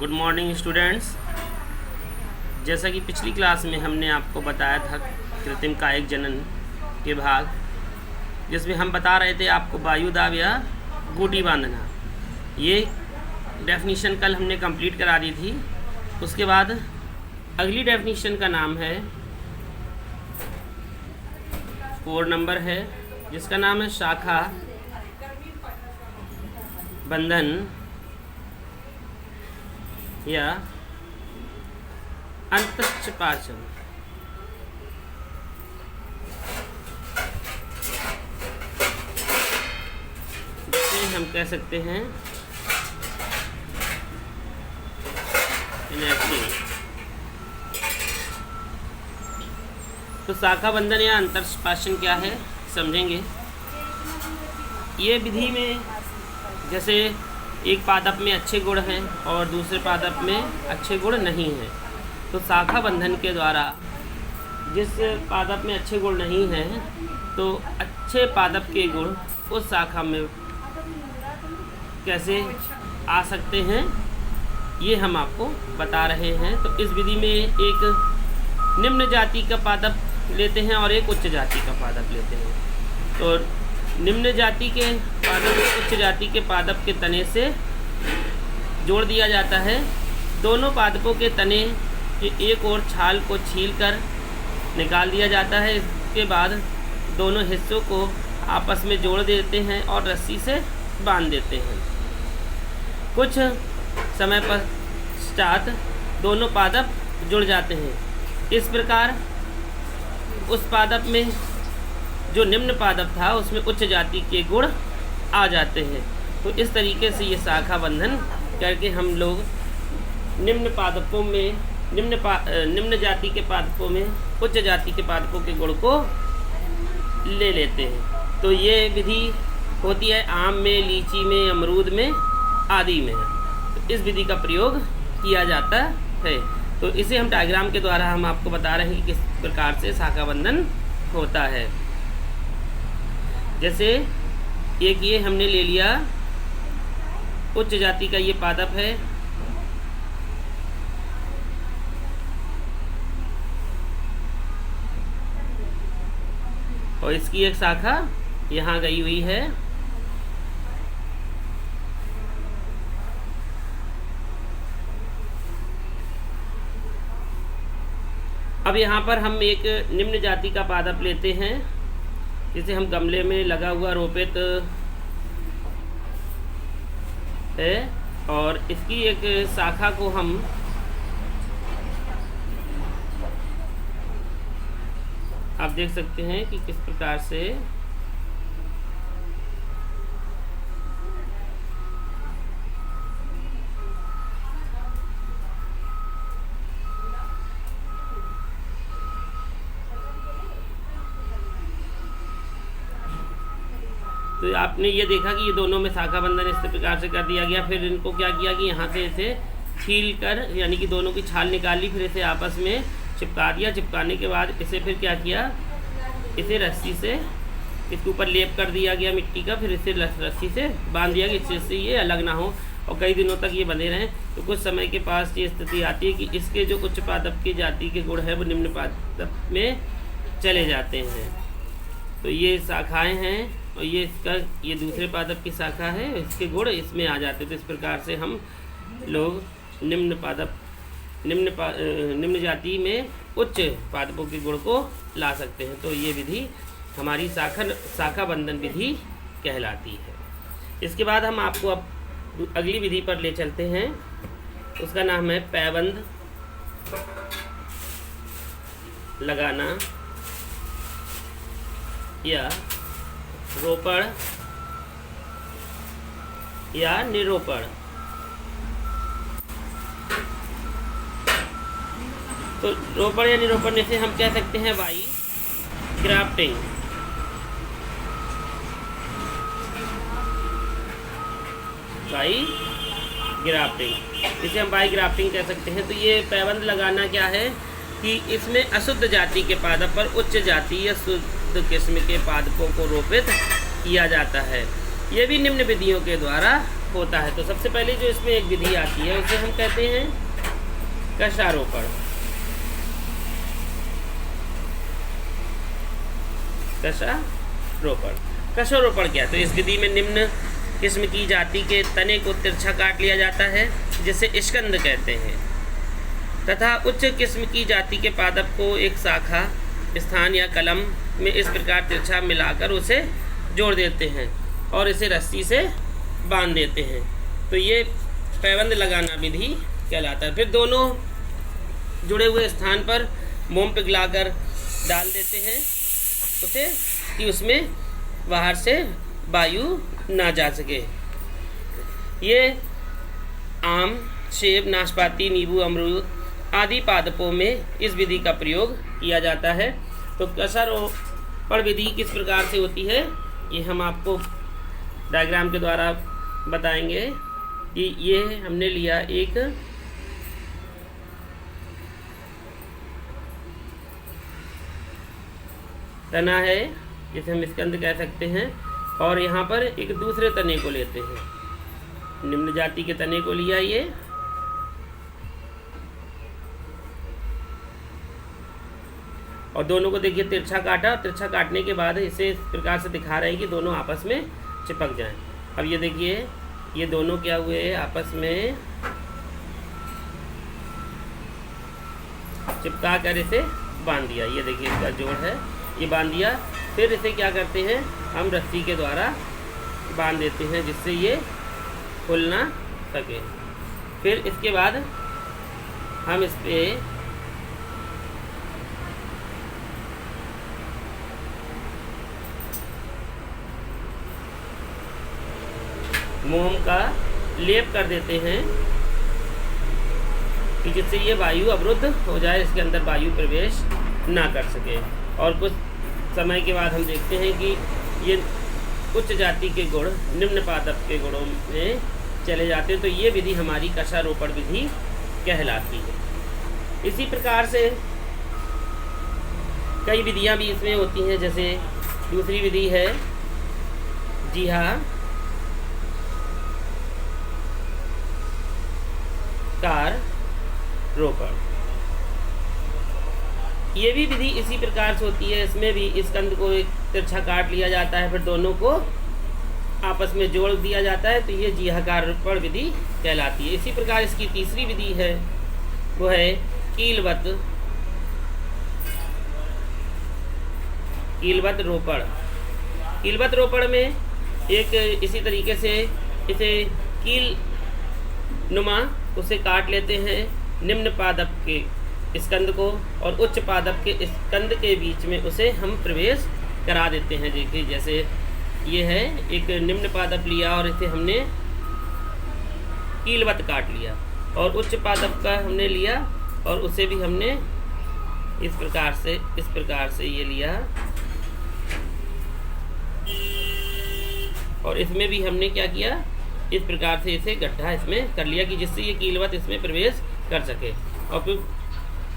Good morning students. जैसा कि पिछली क्लास में हमने आपको बताया था कृत्रिम कायिक जनन के भाग, जिसमें हम बता रहे थे आपको वायुदाब या गुटी बांधना। ये डेफिनीशन कल हमने कंप्लीट करा दी थी। उसके बाद अगली डेफिनीशन का नाम है 4 नंबर है, जिसका नाम है शाखा बंधन या अंतःपाचन। जिसे हम कह सकते हैं तो शाखा बंधन या अंतःपाचन क्या है समझेंगे। ये विधि में जैसे एक पादप में अच्छे गुण हैं और दूसरे पादप में अच्छे गुण नहीं हैं, तो शाखा बंधन के द्वारा जिस पादप में अच्छे गुण नहीं हैं तो अच्छे पादप के गुण उस शाखा में कैसे आ सकते हैं, ये हम आपको बता रहे हैं। तो इस विधि में एक निम्न जाति का पादप लेते हैं और एक उच्च जाति का पादप लेते हैं। तो निम्न जाति के पादप उच्च जाति के पादप के तने से जोड़ दिया जाता है। दोनों पादपों के तने के एक और छाल को छीलकर निकाल दिया जाता है। इसके बाद दोनों हिस्सों को आपस में जोड़ देते हैं और रस्सी से बांध देते हैं। कुछ समय पश्चात दोनों पादप जुड़ जाते हैं। इस प्रकार उस पादप में जो निम्न पादप था उसमें उच्च जाति के गुण आ जाते हैं। तो इस तरीके से ये शाखा बंधन करके हम लोग निम्न पादपों में निम्न जाति के पादपों में उच्च जाति के पादपों के गुण को ले लेते हैं। तो ये विधि होती है आम में, लीची में, अमरूद में आदि में। तो इस विधि का प्रयोग किया जाता है। तो इसे हम डायग्राम के द्वारा हम आपको बता रहे हैं कि किस प्रकार से शाखा बंधन होता है। जैसे एक ये हमने ले लिया उच्च जाति का ये पादप है, और इसकी एक शाखा यहाँ गई हुई है। अब यहाँ पर हम एक निम्न जाति का पादप लेते हैं, जिसे हम गमले में लगा हुआ रोपित है, और इसकी एक शाखा को हम आप देख सकते हैं कि किस प्रकार से तो आपने ये देखा कि ये दोनों में शाखा बंधन इस प्रकार से कर दिया गया। फिर इनको क्या किया कि यहाँ से इसे छील कर यानी कि दोनों की छाल निकाल ली, फिर इसे आपस में चिपका दिया। चिपकाने के बाद इसे फिर क्या किया, इसे रस्सी से इसके ऊपर लेप कर दिया गया मिट्टी का, फिर इसे रस्सी से बांध दिया कि इससे ये अलग ना हो और कई दिनों तक ये बंधे रहें। तो कुछ समय के पास ये स्थिति आती है कि इसके जो उच्च पादप की जाति के गुण है वो निम्न पादप में चले जाते हैं। तो ये शाखाएँ हैं और ये दूसरे पादप की शाखा है, इसके गुण इसमें आ जाते हैं। तो इस प्रकार से हम लोग निम्न जाति में उच्च पादपों के गुण को ला सकते हैं। तो ये विधि हमारी शाखा बंधन विधि कहलाती है। इसके बाद हम आपको अब अगली विधि पर ले चलते हैं। उसका नाम है पैबंद लगाना या रोपण या निरोपण। तो रोपण या निरोपण से हम कह सकते हैं वाई ग्राफ्टिंग। वाई ग्राफ्टिंग इसे हम वाई ग्राफ्टिंग कह सकते हैं। तो ये पैबंद लगाना क्या है कि इसमें अशुद्ध जाति के पादप पर उच्च जाति या शुद्ध किस्म के पादपों को रोपित किया जाता है। ये भी निम्न विधियों के द्वारा होता है। तो सबसे पहले जो इसमें एक विधि आती है उसे हम कहते हैं कशारोपण। कशारोपण क्या है? तो इस विधि में निम्न किस्म की जाति के तने को तिरछा काट लिया जाता है, जिसे स्कंद कहते हैं, तथा उच्च किस्म की जाति के पादप को एक शाखा, स्थान या कलम में इस प्रकार तिरछा मिलाकर उसे जोड़ देते हैं और इसे रस्सी से बांध देते हैं। तो ये पैबंद लगाना विधि कहलाता है। फिर दोनों जुड़े हुए स्थान पर मोम पिघलाकर डाल देते हैं उसे, कि उसमें बाहर से वायु ना जा सके। ये आम, सेब, नाशपाती, नींबू, अमरूद आदि पादपों में इस विधि का प्रयोग किया जाता है। तो कशारोपण विधि किस प्रकार से होती है ये हम आपको डायग्राम के द्वारा बताएंगे। कि ये हमने लिया एक तना है, जिसे हम स्कंद कह सकते हैं, और यहाँ पर एक दूसरे तने को लेते हैं, निम्न जाति के तने को लिया ये, और दोनों को देखिए तिरछा काटा। तिरछा काटने के बाद इसे इस प्रकार से दिखा रहे हैं कि दोनों आपस में चिपक जाएं। अब ये देखिए ये दोनों क्या हुए, आपस में चिपका कर इसे बांध दिया। ये देखिए इसका जोड़ है, ये बांध दिया। फिर इसे क्या करते हैं, हम रस्सी के द्वारा बांध देते हैं जिससे ये खुल ना सके। फिर इसके बाद हम इस पर मोम का लेप कर देते हैं कि जिससे ये वायु अवरुद्ध हो जाए, इसके अंदर वायु प्रवेश ना कर सके। और कुछ समय के बाद हम देखते हैं कि ये उच्च जाति के गुण निम्न पादप के गुणों में चले जाते हैं। तो ये विधि हमारी कशारोपण विधि कहलाती है। इसी प्रकार से कई विधियां भी इसमें होती हैं। जैसे दूसरी विधि है जिहा कार रोपण। ये भी विधि इसी प्रकार से होती है। इसमें भी इस कंद को एक तिरछा काट लिया जाता है, फिर दोनों को आपस में जोड़ दिया जाता है। तो ये जिहाकार रोपण विधि कहलाती है। इसी प्रकार इसकी तीसरी विधि है, वो है कीलवत रोपण। कीलवत रोपण में एक इसी तरीके से इसे कील नुमा उसे काट लेते हैं निम्न पादप के स्कंद को, और उच्च पादप के स्कंद के बीच में उसे हम प्रवेश करा देते हैं। देखिए जैसे ये है, एक निम्न पादप लिया और इसे हमने कीलवत काट लिया, और उच्च पादप का हमने लिया और उसे भी हमने इस प्रकार से ये लिया, और इसमें भी हमने क्या किया, इस प्रकार से इसे गड्ढा इसमें कर लिया कि जिससे ये कीलवत इसमें प्रवेश कर सके। और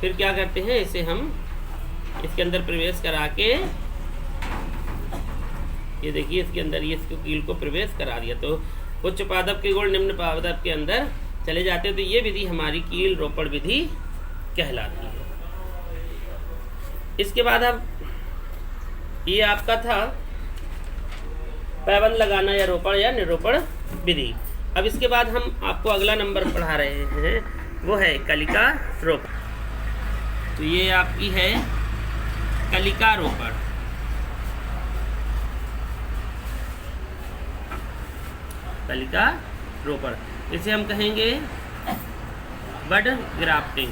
फिर क्या करते हैं, इसे हम इसके अंदर प्रवेश करा के, ये देखिए इसके अंदर ये इसको कील को प्रवेश करा दिया। तो उच्च पादप के गुण निम्न पादप के अंदर चले जाते हैं। तो ये विधि हमारी कील रोपण विधि कहलाती है। इसके बाद अब ये आपका था पैबंद लगाना या रोपण या निरोपण विधि। अब इसके बाद हम आपको अगला नंबर पढ़ा रहे हैं, वो है कलिका रोपण। तो ये आपकी है कलिका रोपण। कलिका रोपण इसे हम कहेंगे बड ग्राफ्टिंग।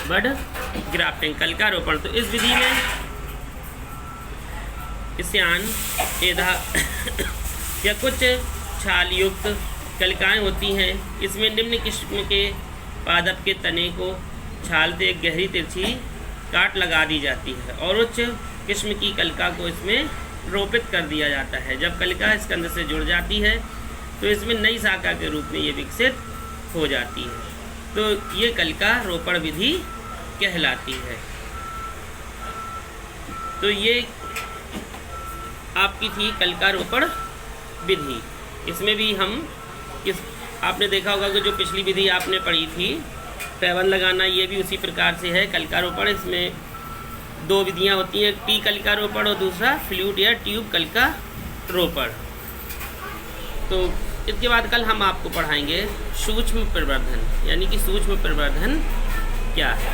बड ग्राफ्टिंग, कलिका रोपण। तो इस विधि में स्यान, एधा या कुछ छाल युक्त कलिकाएँ होती हैं। इसमें निम्न किस्म के पादप के तने को छाल से एक गहरी तिरछी काट लगा दी जाती है, और उच्च किस्म की कलिका को इसमें रोपित कर दिया जाता है। जब कलिका स्कंद से जुड़ जाती है तो इसमें नई शाखा के रूप में ये विकसित हो जाती है। तो ये कलिका रोपण विधि कहलाती है। तो ये आपकी थी कलिकारोपण विधि। इसमें भी हम आपने देखा होगा कि जो पिछली विधि आपने पढ़ी थी पैबंद लगाना, ये भी उसी प्रकार से है कलिकारोपण। इसमें 2 विधियाँ होती हैं, टी कलिकारोपण और दूसरा फ्लूइड या ट्यूब कलिकारोपण। तो इसके बाद कल हम आपको पढ़ाएंगे सूक्ष्म प्रवर्धन, यानी कि सूक्ष्म प्रवर्धन क्या है।